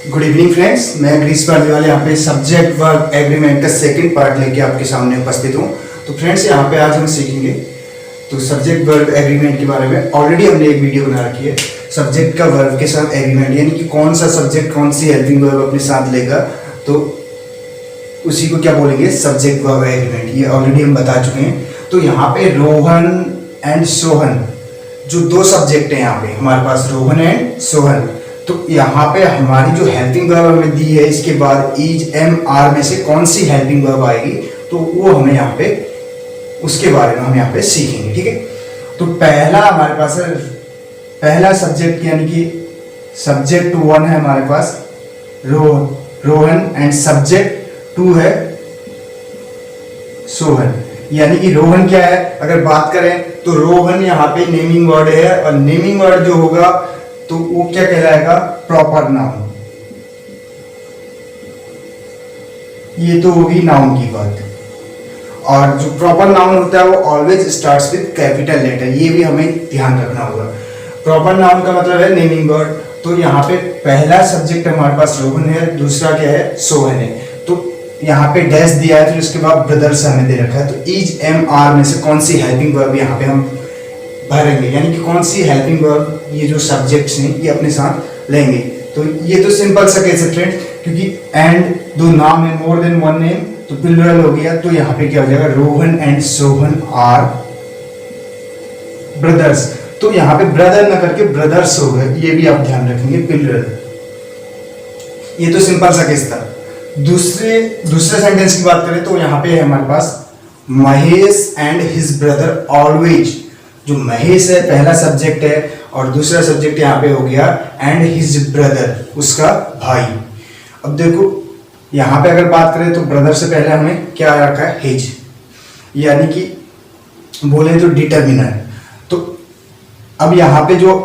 Good evening friends, मैं Greece Paliwal यहाँ पे सब्जेक्ट वर्ब एग्रीमेंट का सेकंड पार्ट लेके आपके सामने उपस्थित हूँ। तो फ्रेंड्स यहाँ पे आज हम सीखेंगे तो सब्जेक्ट वर्ब एग्रीमेंट के बारे में। ऑलरेडी हमने एक वीडियो बना रखी है सब्जेक्ट का वर्ब के साथ एग्रीमेंट, यानी कि कौन सा सब्जेक्ट कौन सी हेल्पिंग वर्ब अपने साथ लेगा तो उसी को क्या बोलेंगे, सब्जेक्ट वर्ब एग्रीमेंट। ये ऑलरेडी हम बता चुके हैं। तो यहाँ पे रोहन एंड सोहन जो दो सब्जेक्ट है यहाँ पे हमारे पास, रोहन एंड सोहन। तो यहाँ पे हमारी जो हेल्पिंग वर्ब हमें दी है इसके बाद इज एम आर में से कौन सी हेल्पिंग वर्ब आएगी तो वो हमें यहाँ पे उसके बारे में हम यहाँ पे सीखेंगे। ठीक है, तो पहला हमारे पास है पहला सब्जेक्ट, यानी कि सब्जेक्ट 1 है हमारे पास रोहन एंड सब्जेक्ट 2 है सोहन। यानी कि रोहन क्या है, अगर बात करें तो रोहन यहाँ पे नेमिंग वर्ड है और नेमिंग वर्ड जो होगा तो वो क्या कहलाएगा, प्रॉपर नाउन। ये तो होगी नाउन की बात। और जो प्रॉपर नाउन होता है वो always starts with capital letter, ये भी हमें ध्यान रखना होगा। प्रॉपर नाउन का मतलब है नेमिंग वर्ड। तो यहाँ पे पहला सब्जेक्ट हमारे पास रोहन है, दूसरा क्या है, सोहन है। तो यहाँ पे डैश दिया है, फिर उसके बाद ब्रदर्स हमें दे रखा है। तो इज एम आर में से कौन सी हेल्पिंग वर्ब यहाँ पे हम भरेंगे, यानी कि कौन सी हेल्पिंग वर्ब ये जो सब्जेक्ट्स हैं ये अपने साथ लेंगे। तो ये तो सिंपल सा केस है फ्रेंड्स, क्योंकि एंड दो नाम है, मोर देन वन नेम, तो प्लूरल हो गया। तो यहाँ पे क्या हो जाएगा, Rohan and Sohan are brothers. तो यहाँ पे ब्रदर ना करके ब्रदर्स हो गए, ये भी आप ध्यान रखेंगे, प्लूरल। ये तो सिंपल सा केस था। दूसरे सेंटेंस की बात करें तो यहाँ पे है हमारे पास Mahesh and his brother always. जो महेश है पहला सब्जेक्ट है और दूसरा सब्जेक्ट यहाँ पे हो गया एंड हिज ब्रदर, उसका भाई। अब देखो यहाँ पे अगर बात करें तो ब्रदर से पहले हमें क्या रखा है, हिज, यानी कि बोले तो डिटरमिनर। तो अब यहाँ पे जो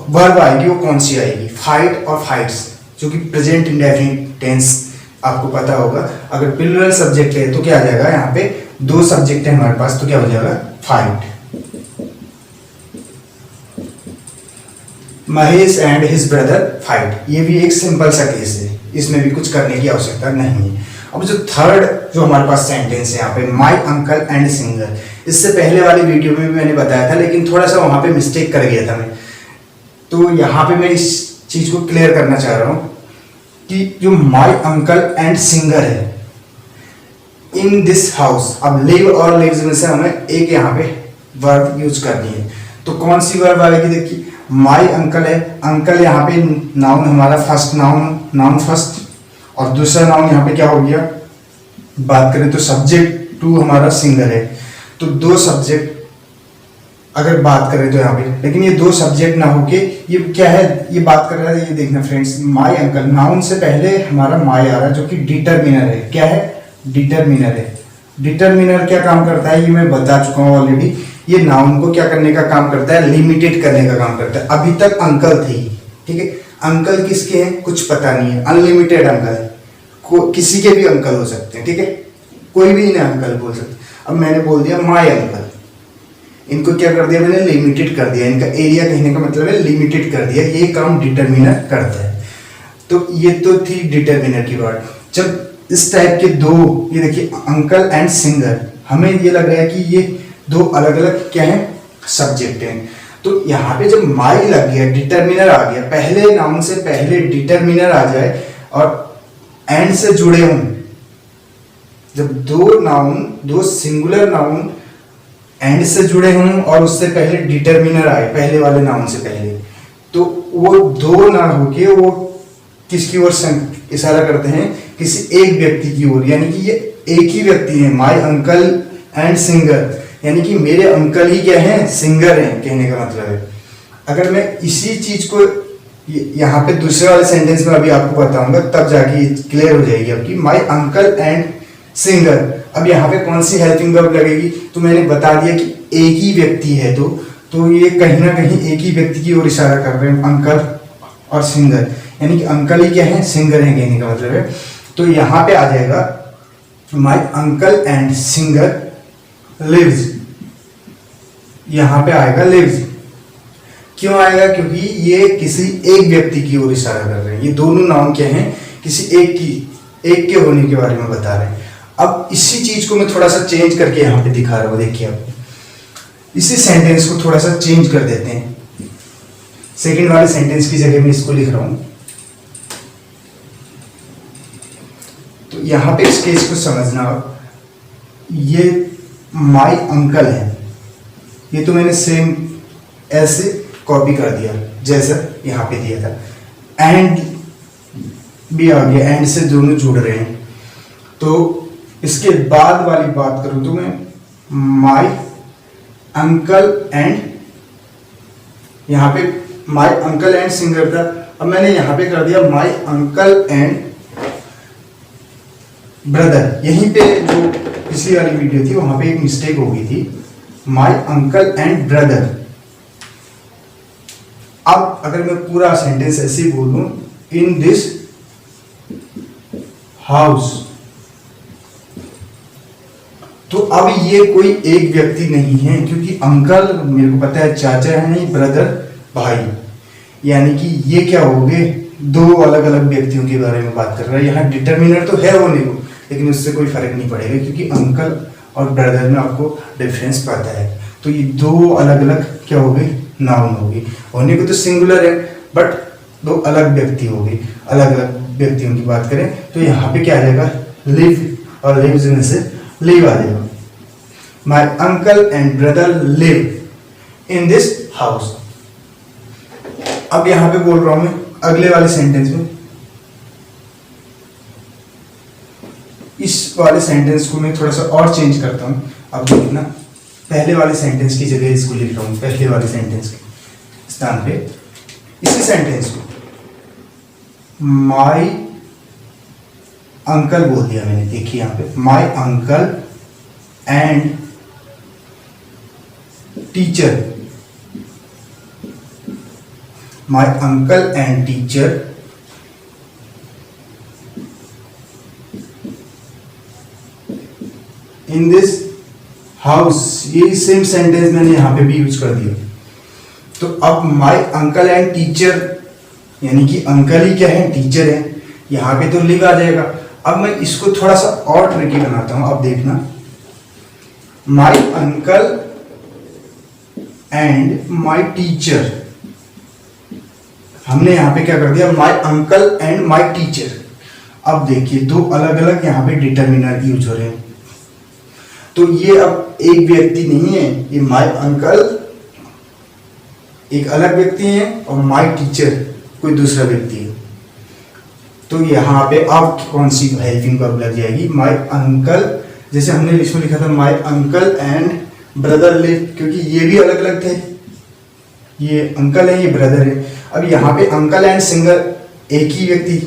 वर्ब आएगी वो कौन सी आएगी, फाइट और फाइट्स, जो कि प्रेजेंट इंडेफिनिट टेंस आपको पता होगा। अगर प्लूरल सब्जेक्ट है तो क्या आ जाएगा, यहाँ पे दो सब्जेक्ट है हमारे पास तो क्या हो जाएगा, fight. Mahesh and his brother fight, ये भी एक सिंपल सा केस है, इसमें भी कुछ करने की आवश्यकता नहीं है। अब जो थर्ड जो हमारे पास सेंटेंस है यहाँ पे, माय अंकल एंड सिंगर। इससे पहले वाली वीडियो में भी मैंने बताया था, लेकिन थोड़ा सा वहां पे मिस्टेक कर गया था मैं। तो यहाँ पे मैं इस चीज को क्लियर करना चाह रहा हूँ कि जो माय अंकल एंड सिंगर है इन दिस हाउस, अब लिव और लिव्स में से हमें एक यहाँ पे वर्ब यूज करनी है। तो कौन सी वर्ब आएगी, देखिए माय अंकल है, अंकल यहाँ पे नाउन हमारा फर्स्ट नाउन फर्स्ट, और दूसरा नाउन यहाँ पे क्या हो गया, बात करें तो सब्जेक्ट 2 हमारा सिंगर है। तो दो सब्जेक्ट अगर बात करें तो यहाँ पे, लेकिन ये दो सब्जेक्ट ना होके ये क्या है, ये बात कर रहा है, ये देखना फ्रेंड्स, माय अंकल नाउन से पहले हमारा माय आ रहा है जो कि डिटरमिनर है। क्या है, डिटरमिनर है। डिटरमिनर क्या काम करता है ये मैं बता चुका हूँ ऑलरेडी। ये नाउन को क्या करने का काम करता है, लिमिटेड करने का काम करता है। अभी तक अंकल थी, ठीक है, अंकल किसके हैं कुछ पता नहीं है, अनलिमिटेड अंकल है, किसी के भी अंकल हो सकते हैं, ठीक है, कोई भी इन्हें अंकल बोल सकते। अब मैंने बोल दिया माय अंकल, इनको क्या कर दिया मैंने, लिमिटेड कर दिया, इनका एरिया कहने का मतलब है लिमिटेड कर दिया। ये काम डिटरमिनर करता है। तो ये तो थी डिटरमिनर की बात। जब इस टाइप के दो, ये देखिए अंकल एंड सिंगर, हमें ये लग रहा है कि ये दो अलग अलग क्या है, सब्जेक्ट हैं। तो यहाँ पे जब माई लग गया, डिटरमिनर आ गया, पहले नाउन से पहले डिटरमिनर आ जाए और एंड से जुड़े हों, जब दो सिंगुलर नाउन एंड से जुड़े हों और उससे पहले डिटरमिनर आए पहले वाले नाउन से पहले, तो वो दो ना होके वो किसकी ओर इशारा करते हैं, किसी एक व्यक्ति की ओर, यानी कि ये एक ही व्यक्ति है, माय अंकल एंड सिंगर, यानी कि मेरे अंकल ही क्या हैं, सिंगर हैं, कहने का मतलब है। अगर मैं इसी चीज को यहाँ पे दूसरे वाले सेंटेंस में अभी आपको बताऊंगा तब जाके क्लियर हो जाएगी आपकी, माय अंकल एंड सिंगर। अब यहाँ पे कौन सी हेल्पिंग वर्ब लगेगी, तो मैंने बता दिया कि एक ही व्यक्ति है, तो ये कहीं ना कहीं एक ही व्यक्ति की ओर इशारा कर रहे हैं, अंकल और सिंगर, यानी कि अंकल ही क्या है, सिंगर है, कहने का मतलब है। तो यहाँ पे आ जाएगा my uncle and singer lives, यहाँ पे आएगा लिव्स। क्यों आएगा? क्योंकि ये किसी एक व्यक्ति की ओर इशारा कर रहे हैं। ये दोनों नाउन क्या हैं? किसी एक के होने के बारे में बता रहे हैं। अब इसी चीज को मैं थोड़ा सा चेंज करके यहाँ पे दिखा रहा हूँ। देखिए आपको इसी सेंटेंस को थोड़ा सा चेंज कर देते हैं। सेकंड वाले सेंटेंस की जगह मैं इसको लिख रहा हूं। तो यहां पे इस केस को समझना, ये माय अंकल है, ये तो मैंने सेम ऐसे कॉपी कर दिया जैसा यहां पे दिया था। एंड भी आ गया, एंड से दोनों जुड़ रहे हैं। तो इसके बाद वाली बात करूं तो मैं माय अंकल एंड, यहां पे माय अंकल एंड सिंगर था, अब मैंने यहां पे कर दिया माय अंकल एंड ब्रदर। यहीं पे जो पिछली वाली वीडियो थी वहां पे एक मिस्टेक हो गई थी, माय अंकल एंड ब्रदर। अब अगर मैं पूरा सेंटेंस ऐसे ही बोलूं, इन दिस हाउस, तो अब ये कोई एक व्यक्ति नहीं है, क्योंकि अंकल मेरे को पता है चाचा है, नहीं ब्रदर भाई, यानी कि ये क्या हो गए? दो अलग अलग व्यक्तियों के बारे में बात कर रहा है। यहाँ डिटर्मिनर तो है होने को, लेकिन उससे कोई फर्क नहीं पड़ेगा, क्योंकि अंकल और ब्रदर में आपको डिफरेंस पता है। तो ये दो अलग अलग क्या हो गए? नाउन हो गई। होने को तो सिंगुलर है, बट दो अलग व्यक्ति हो गए। अलग अलग व्यक्तियों की बात करें तो यहाँ पे क्या आ जाएगा? लिव, और लिव्स में से लिव आ जाएगा। My uncle and brother live in this house. अब यहां पे बोल रहा हूं मैं अगले वाले सेंटेंस में, इस वाले सेंटेंस को मैं थोड़ा सा और चेंज करता हूं। अब देखना, पहले वाले सेंटेंस की जगह इसको लिख रहा हूं, पहले वाले सेंटेंस के स्थान पे इसी सेंटेंस को माय अंकल बोल दिया मैंने। देखिए यहां पे my uncle and teacher, my uncle and teacher in this house. ये सेम सेंटेंस मैंने यहां पे भी यूज कर दिया। तो अब माय अंकल एंड टीचर, यानी कि अंकल ही क्या है? टीचर है। यहां पे तो लिव आ जाएगा। अब मैं इसको थोड़ा सा और ट्रिकी बनाता हूं। अब देखना, my uncle and my teacher, हमने यहां पे क्या कर दिया? My uncle and my teacher. अब देखिए दो अलग अलग यहां पे डिटर्मिनर यूज हो रहे हैं। तो ये अब एक व्यक्ति नहीं है, ये माय अंकल एक अलग व्यक्ति है और माय टीचर कोई दूसरा व्यक्ति है। तो यहां पे अब कौन सी हेल्पिंग वर्ब लग जाएगी? माय अंकल, जैसे हमने इसमें लिखा था my uncle and brother live, क्योंकि ये भी अलग अलग थे। ये अंकल है, ये ब्रदर है। अब यहाँ पे अंकल एंड सिंगर, एक ही व्यक्ति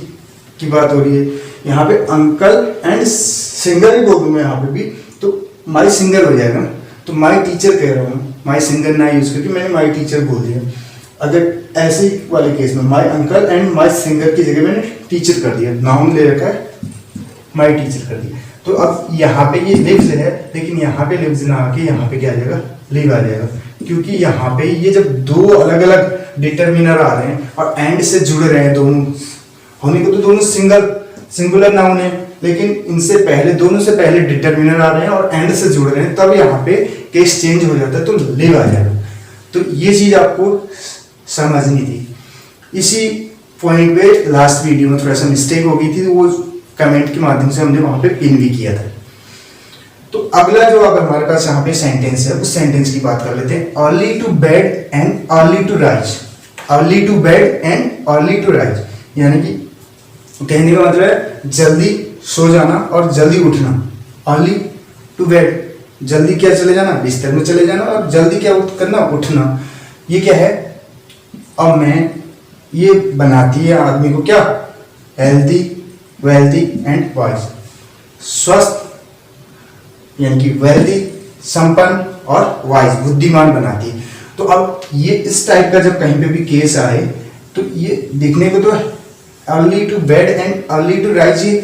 की बात हो रही है। यहाँ पे अंकल एंड सिंगर ही बोल दूं मैं यहाँ पे भी, तो माय सिंगर हो जाएगा। तो माय टीचर कह रहा हूँ, माय सिंगर ना यूज करके मैंने माय टीचर बोल दिया। अगर ऐसे वाले केस में my uncle and my singer की जगह मैंने टीचर कर दिया, नाउन ले रखा है, माय टीचर कर दिया। तो अब यहाँ पे ये लिव्स है, लेकिन यहाँ पे लिव्स ना आके यहाँ पे क्या आ जाएगा? लिव आ जाएगा, क्योंकि यहाँ पे ये जब दो अलग अलग डिटर्मिनर आ रहे हैं और एंड से जुड़ रहे हैं, दोनों होने को तो दोनों सिंगुलर नाउन है, लेकिन इनसे पहले, दोनों से पहले डिटर्मिनर आ रहे हैं और एंड से जुड़ रहे हैं, तब यहाँ पे केस चेंज हो जाता है, तो लिव आ जाएगा। तो ये चीज आपको समझनी थी। इसी पॉइंट पे लास्ट वीडियो में थोड़ा सा मिस्टेक हो गई थी, तो वो कमेंट के माध्यम से हमने वहां पे पिन भी किया था। तो अगला जो अब हमारे पास यहाँ पे सेंटेंस है, उस सेंटेंस की बात कर लेते हैं। Early to bed and early to rise. Early to bed and early to rise, यानी कि कहने का मतलब है जल्दी सो जाना और जल्दी उठना। अर्ली टू बेड, जल्दी क्या चले जाना? बिस्तर में चले जाना, और जल्दी क्या करना? उठना। ये क्या है? अब मैं ये बनाती है आदमी को क्या? Healthy, wealthy and wise. स्वस्थ यानी कि वेल्दी, संपन्न, और वाइज बुद्धिमान बनाती है। तो अब ये इस टाइप का जब कहीं पे भी केस आए तो ये देखने को तो early to bed and early to rise ही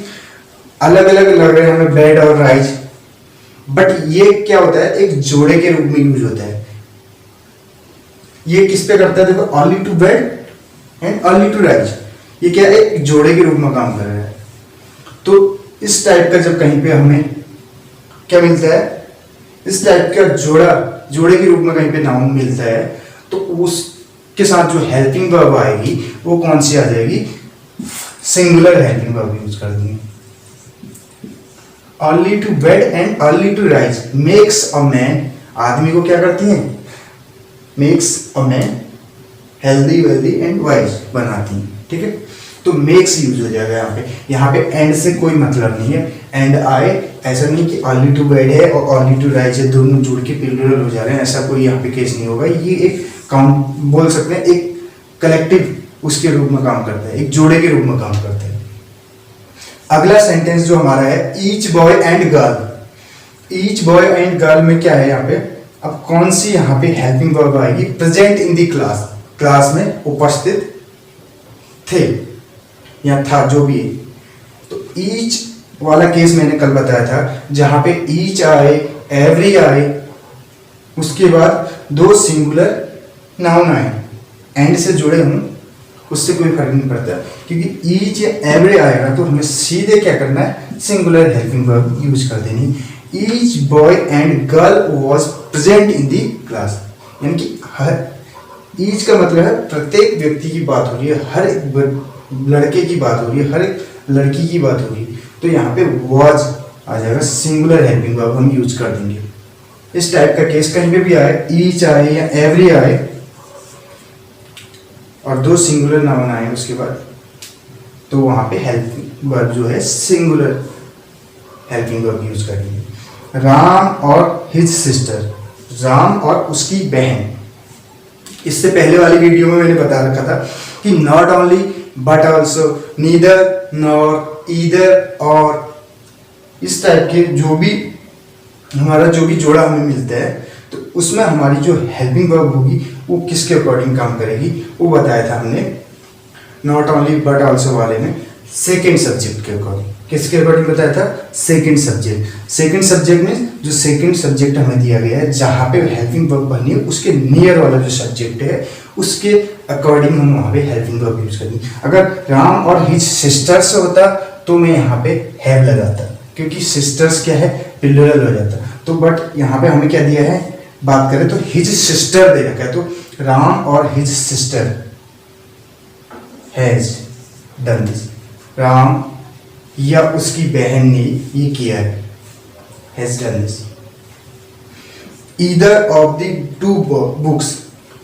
अलग अलग लग रहे हैं हमें, बेड और राइज, बट ये क्या होता है? एक जोड़े के रूप में यूज होता है। ये किस पे करता है देखो, early to bed and early to rise, ये क्या है, एक जोड़े के रूप में काम कर रहा है। तो इस टाइप का जब कहीं पे हमें क्या मिलता है, इस टाइप का जोड़े के रूप में कहीं पे नाउन मिलता है, तो उसके साथ जो हेल्पिंग वर्ब आएगी वो कौन सी आ जाएगी, सिंगुलर हेल्पिंग वर्ब यूज कर देंगे। Early to bed and early to rise makes a man, आदमी को क्या करती है, makes a man healthy wealthy and wise बनाती है, ठीक है। तो मेक्स यूज हो जाएगा यहाँ पे एंड से कोई मतलब नहीं है, एंड आए ऐसा नहीं कि अर्ली टू बेड है और अर्ली टू राइज है दोनों जुड़ के प्लूरल हो जा रहे हैं, ऐसा कोई यहाँ पे केस नहीं होगा। ये एक काउंट बोल सकते हैं, एक कलेक्टिव उसके रूप में काम करता है, एक जोड़े के रूप में काम करता है। अगला सेंटेंस जो हमारा है, each boy and girl. Each boy and girl में क्या है यहाँ पे, अब कौन सी यहाँ पे हेल्पिंग वर्ब आएगी, present in the class, class में उपस्थित थे या था जो भी है। तो ईच वाला केस मैंने कल बताया था, जहां पे ईच आए, एवरी आए, उसके बाद दो सिंगुलर नाउन आए, एंड से जुड़े हों, उससे कोई फर्क नहीं पड़ता, क्योंकि ईच या एवरी आएगा तो हमें सीधे क्या करना है, सिंगुलर हेल्पिंग वर्ब यूज कर देनी। Each boy and girl was present in the class, यानी कि हर, ईच का मतलब है प्रत्येक व्यक्ति की बात हो रही है, हर एक लड़के की बात हो रही है, हर एक लड़की की बात हो रही है, तो यहाँ पे वाज आ जाएगा, सिंगुलर हेल्पिंग वर्ब हम यूज कर देंगे। इस टाइप का केस कहीं पे भी आए, ईच आए या एवरी आए और दो सिंगुलर नाउन आए उसके बाद, तो वहां पे हेल्पिंग वर्ब जो है सिंगुलर हेल्पिंग वर्ब यूज करेंगे। राम और हिज सिस्टर, राम और उसकी बहन। इससे पहले वाली वीडियो में मैंने बता रखा था कि not only but also, neither nor, either और, इस टाइप के जो भी हमारा जो भी जोड़ा हमें मिलता है, तो उसमें हमारी जो हेल्पिंग वर्ब होगी वो किसके अकॉर्डिंग काम करेगी, वो बताया था हमने नॉट ओनली बट ऑल्सो वाले में, सेकेंड सब्जेक्ट के अकॉर्डिंग। किसके अकॉर्डिंग बताया था, सेकेंड सब्जेक्ट। सेकेंड सब्जेक्ट में जो सेकेंड सब्जेक्ट हमें दिया गया है, जहाँ पे हेल्पिंग वर्ब बनी है, उसके नियर वाला जो सब्जेक्ट है उसके अकॉर्डिंग हम वहाँ पे हेल्पिंग वर्ब यूज करेंगे। अगर राम और हिज सिस्टर्स होता तो मैं यहाँ पे हैव लगाता, क्योंकि सिस्टर्स क्या है, प्लूरल हो जाता। तो बट यहाँ पे हमें क्या दिया है, बात करें तो हिज सिस्टर दे रखा है, तो राम और his sister has done this, Ram या उसकी बहन ने ये किया है, has done this. Either of the two books,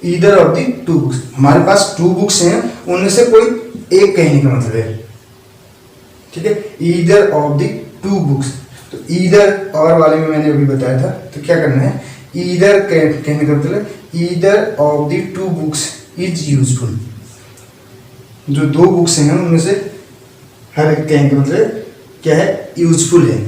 either of the two books, हमारे पास टू बुक्स हैं, उनमें से कोई एक कहने का मतलब है, ठीक है। Either of the two books, तो ईदर और वाले में मैंने अभी बताया था, तो क्या करना है, ईदर कहने का मतलब either of the two books is useful, जो दो बुक्स हैं उनमें से हर एक कहने का मतलब क्या है, यूजफुल है,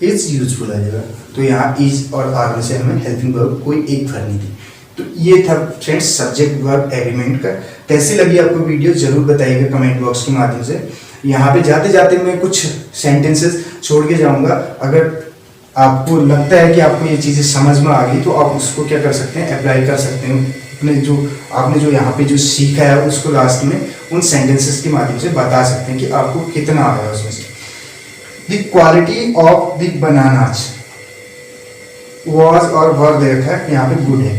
इज यूजफुल आ जाएगा। तो यहाँ इज और आर में से हमें हेल्पिंग वर्ब कोई एक फर्क नहीं थी। तो ये था फ्रेंड्स सब्जेक्ट वर्ब एग्रीमेंट का। कैसी लगी आपको वीडियो जरूर बताइएगा कमेंट बॉक्स के माध्यम से। यहाँ पे जाते जाते मैं कुछ सेंटेंसेस छोड़ के जाऊंगा, अगर आपको लगता है कि आपको ये चीज़ें समझ में आ गई तो आप उसको क्या कर सकते हैं, अप्लाई कर सकते हैं अपने जो आपने जो यहाँ पे जो सीखा है उसको लास्ट में उन सेंटेंसेस के माध्यम से बता सकते हैं कि आपको कितना आ रहा है उसमें से। The quality of the bananas, was और वर दे रखा है, यहाँ पे गुड है,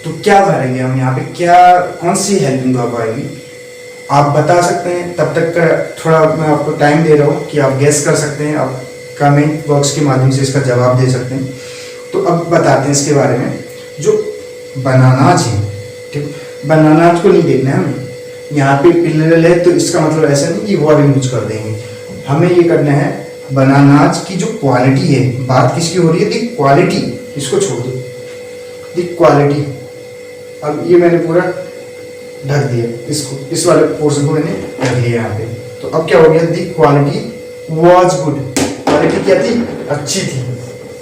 तो क्या भरेंगे हम यहाँ पे, क्या कौन सी हेल्पिंग वर्ब आएगी आप बता सकते हैं। तब तक का थोड़ा मैं आपको टाइम दे रहा हूँ कि आप गेस कर सकते हैं, आप कमेंट बॉक्स के माध्यम से इसका जवाब दे सकते हैं। तो अब बताते हैं इसके बारे में। जो बनानाज है, ठीक, बनानाज को नहीं देखना है हमें, यहाँ पे प्लूरल है तो इसका मतलब ऐसा नहीं कि वर यूज कर देंगे, हमें ये करना है बनानाज की जो क्वालिटी है, बात किसकी हो रही है, दी क्वालिटी, इसको छोड़ दो, दी क्वालिटी। अब ये मैंने पूरा ढक दिया, इसको इस वाले पोर्शन को मैंने ढक लिया यहाँ पे। तो अब क्या हो गया, दी क्वालिटी वॉज गुड, क्वालिटी क्या थी, अच्छी थी,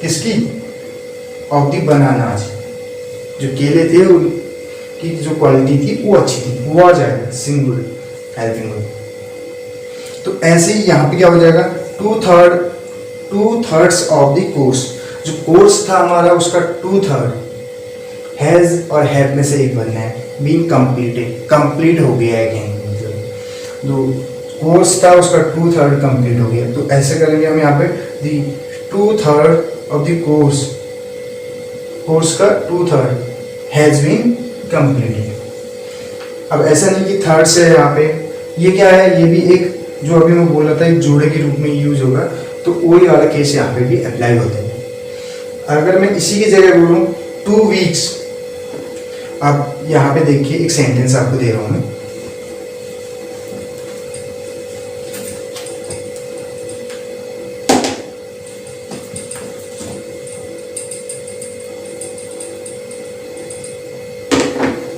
किसकी, ऑफ दी बनानाज, जो केले थे उनकी जो क्वालिटी थी वो अच्छी थी, वॉज आएगा सिंगुलर हेल्पिंग वर्ब। तो ऐसे ही यहाँ पे क्या हो जाएगा, two thirds of the course, जो कोर्स था हमारा उसका 2/3, हैज़ और हैव में से एक बनना है, बीन कंप्लीटेड, कंप्लीट हो गया है कहने मतलब। जो कोर्स था उसका 2/3 कंप्लीट हो गया, तो ऐसे करेंगे हम यहाँ पे दी 2/3 ऑफ द कोर्स, कोर्स का 2/3 हैज़ बीन कंप्लीटेड। अब ऐसा नहीं कि थर्ड से यहाँ पे, ये क्या है, ये भी एक जो अभी मैं बोल रहा था एक जोड़े के रूप में यूज होगा, तो वही वाला केस यहाँ पे भी अप्लाई होता है। अगर मैं इसी की जगह बोलूँ 2 वीक्स, आप यहाँ पे देखिए एक सेंटेंस आपको दे रहा हूँ मैं,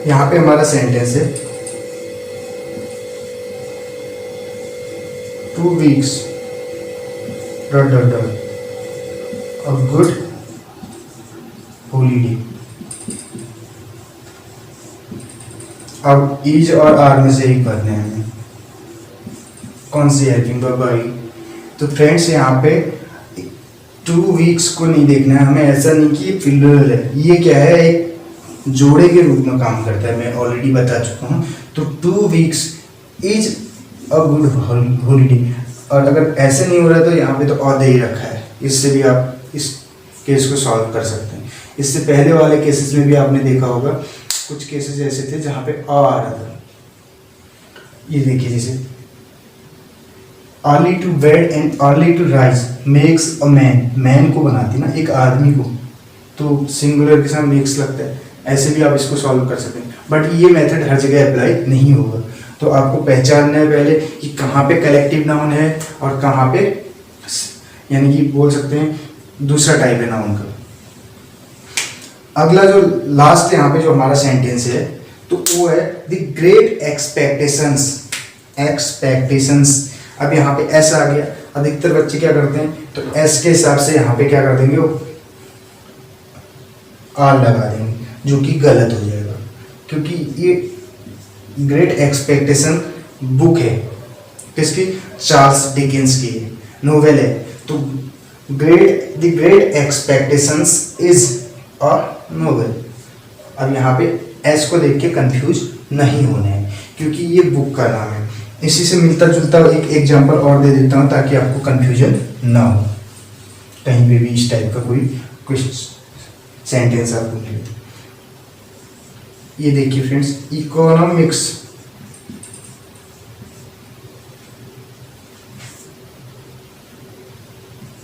यहाँ पे हमारा सेंटेंस है 2 weeks a good holiday। अब इज और आर में से एक भरने हैं हमें, कौन सी हेल्पिंग वर्ब आई। तो फ्रेंड्स यहाँ पे 2 weeks को नहीं देखना है हमें, ऐसा नहीं कि प्लूरल है, ये क्या है एक जोड़े के रूप में काम करता है, मैं ऑलरेडी बता चुका हूँ। तो 2 weeks is a good holiday, और अगर ऐसे नहीं हो रहा है तो यहाँ पे तो और दे ही रखा है, इससे भी आप इस केस को सॉल्व कर सकते हैं। इससे पहले वाले केसेस में भी आपने देखा होगा कुछ केसेस ऐसे थे जहाँ पे आ रहा था, ये देखिए जैसे early to bed and early to rise makes a man, man को बनाती ना एक आदमी को, तो सिंगुलर के साथ मेक्स लगता है, ऐसे भी आप इसको सॉल्व कर सकते हैं। बट ये मेथड हर जगह अप्लाई नहीं होगा, तो आपको पहचानना है पहले कि कहाँ पे कलेक्टिव नाउन है और कहाँ पे यानी कि बोल सकते हैं दूसरा टाइप है नाउन का। अगला जो लास्ट यहाँ पे जो हमारा सेंटेंस है तो वो है द ग्रेट एक्सपेक्टेशंस, एक्सपेक्टेशंस। अब यहाँ पे एस आ गया, अधिकतर बच्चे क्या करते हैं तो एस के हिसाब से यहाँ पे क्या कर देंगे वो आर लगा देंगे, जो कि गलत हो जाएगा, क्योंकि ये ग्रेट एक्सपेक्टेशन बुक है किसकी, चार्ल्स डिकेंस की नोवेल है। तो the great expectations is a novel. अब यहाँ पे एस को देख के कंफ्यूज नहीं होना है, क्योंकि ये बुक का नाम है। इसी से मिलता जुलता एक एग्जांपल और दे देता हूँ ताकि आपको कंफ्यूजन ना हो, कहीं पे भी इस टाइप का कोई सेंटेंस आपको मिले। ये देखिए फ्रेंड्स, इकोनॉमिक्स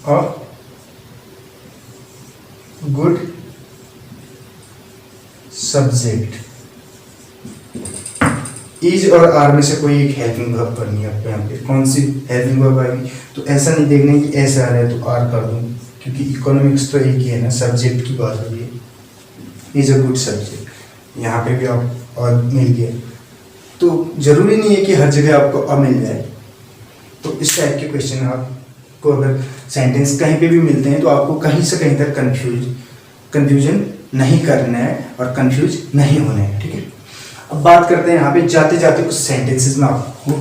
और गुड सब्जेक्ट, इज और आर में से कोई एक हेल्पिंग वर्ब करनी है आपको। यहाँ पे कौन सी हेल्पिंग वर्ब आएगी, तो ऐसा नहीं देखना कि ऐसा आ रहा है तो आर कर दूँ, क्योंकि इकोनॉमिक्स तो एक ही है ना, सब्जेक्ट की बात हो रही है, इज अ गुड सब्जेक्ट। यहाँ पे भी आप और मिल गया, तो जरूरी नहीं है कि हर जगह आपको अ मिल जाए। तो इस टाइप के क्वेश्चन आपको अगर सेंटेंस कहीं पे भी मिलते हैं तो आपको कहीं से कहीं तक कंफ्यूजन नहीं करना है और कंफ्यूज नहीं होना है, ठीक है। अब बात करते हैं यहाँ पे जाते जाते कुछ सेंटेंसेस में आपको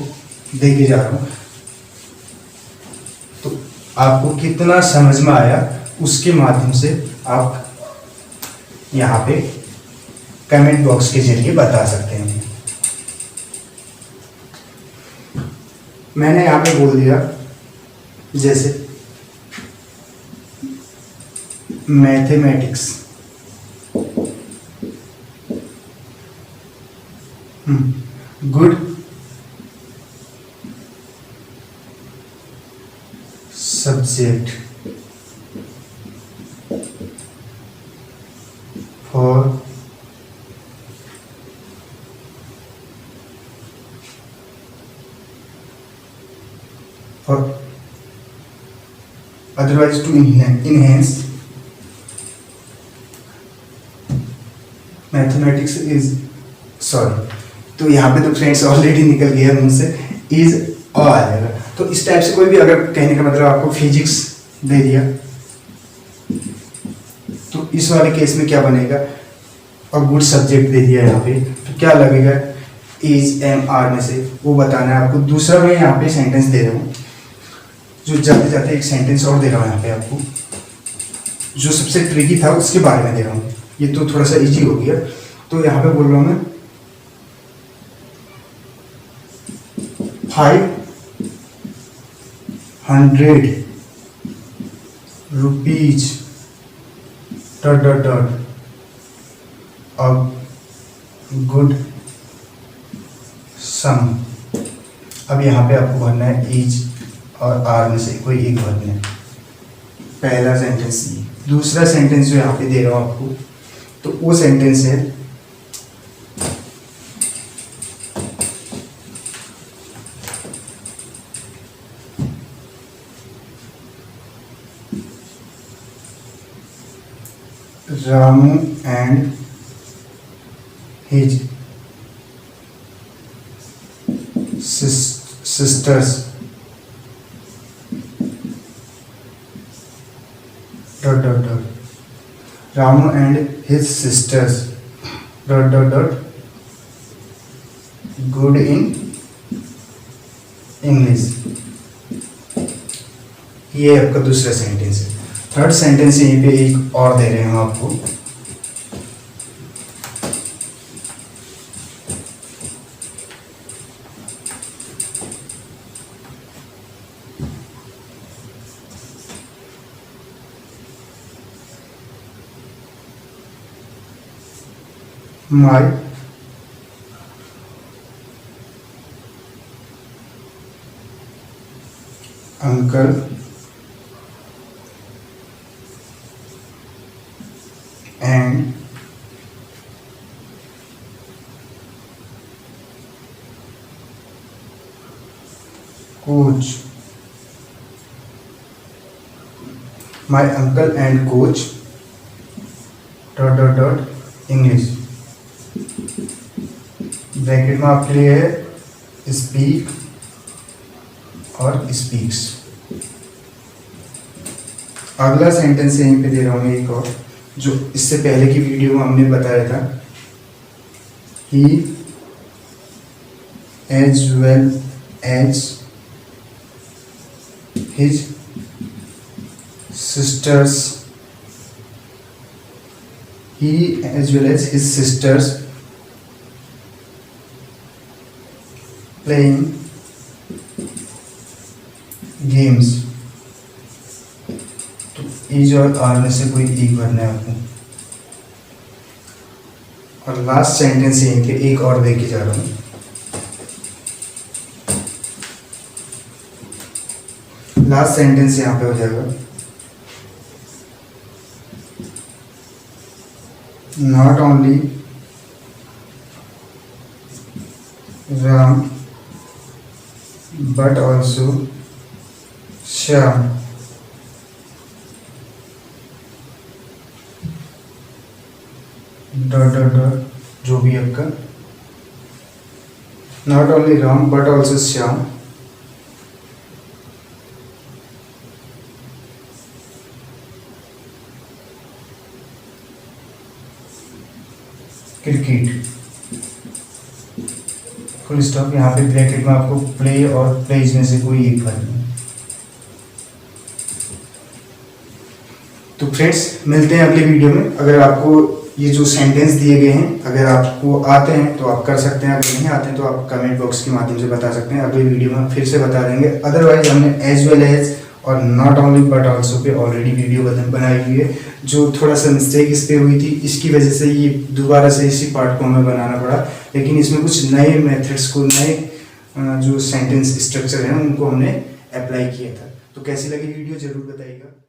दे के जा रहा हूँ, तो आपको कितना समझ में आया उसके माध्यम से आप यहाँ पे कमेंट बॉक्स के जरिए बता सकते हैं। मैंने यहाँ पे बोल दिया जैसे mathematics, good subject for otherwise to enhance mathematics is sorry. तो यहाँ पे तो फ्रेंड्स ऑलरेडी निकल गया मुझसे, इज आ जाएगा। तो इस टाइप से कोई भी अगर कहने का मतलब आपको फिजिक्स दे दिया तो इस वाले केस में क्या बनेगा, और गुड सब्जेक्ट दे दिया यहाँ पे तो क्या लगेगा, इज एम आर में से वो बताना है आपको। दूसरा मैं यहाँ पे सेंटेंस दे रहा हूँ, जो जाते जाते एक सेंटेंस और दे रहा हूँ यहाँ पे आपको, जो सबसे ट्रिकी था उसके बारे में दे रहा हूँ। ये तो थोड़ा सा इजी हो गया। तो यहाँ पे बोल रहा हूँ मैं 500 rupees dot dot dot a good sum. अब यहाँ पे आपको भरना है ईच और आर में से कोई एक भरना है। पहला सेंटेंस ये। दूसरा सेंटेंस जो यहाँ पे दे रहा हूँ आपको, तो वो सेंटेंस है Ramu and his sisters dot dot dot Ramu and his sisters dot dot dot good in English। ये आपका दूसरा सेंटेंस है। थर्ड सेंटेंस यहीं पे एक और दे रहे हैं आपको, my uncle and coach, my uncle and coach dot dot dot English। Bracket में आपके लिए है स्पीक और स्पीक्स। अगला सेंटेंस यहीं पे दे रहा हूँ एक और, जो इससे पहले की वीडियो में हमने बताया था। He as well as his sisters, he as well as his sisters playing games। तो इज और आर में से कोई एक भरना है आपको। और लास्ट सेंटेंस यहीं पे एक और दे के जा रहा हूँ। लास्ट सेंटेंस यहाँ पे हो जाएगा not only Ram but also Shyam dot dot dot जो भी आपका, not only Ram but also Shyam cricket, full stop. यहाँ पे ब्रैकेट में आपको प्ले और प्लेज में से कोई एक भरना है। तो फ्रेंड्स मिलते हैं अगले वीडियो में। अगर आपको ये जो सेंटेंस दिए गए हैं अगर आपको आते हैं तो आप कर सकते हैं, अगर नहीं आते हैं तो आप कमेंट बॉक्स के माध्यम से बता सकते हैं। अगले वीडियो में फिर से बता देंगे। अदरवाइज हमने एज वेल एज और नॉट ओनली बट ऑल्सो पे ऑलरेडी वीडियो बनाई हुई है। जो थोड़ा सा मिस्टेक इस पे हुई थी, इसकी वजह से ये दोबारा से इसी पार्ट को हमें बनाना पड़ा, लेकिन इसमें कुछ नए मेथड्स को, नए जो सेंटेंस स्ट्रक्चर हैं उनको हमने अप्लाई किया था। तो कैसी लगी वीडियो जरूर बताइएगा।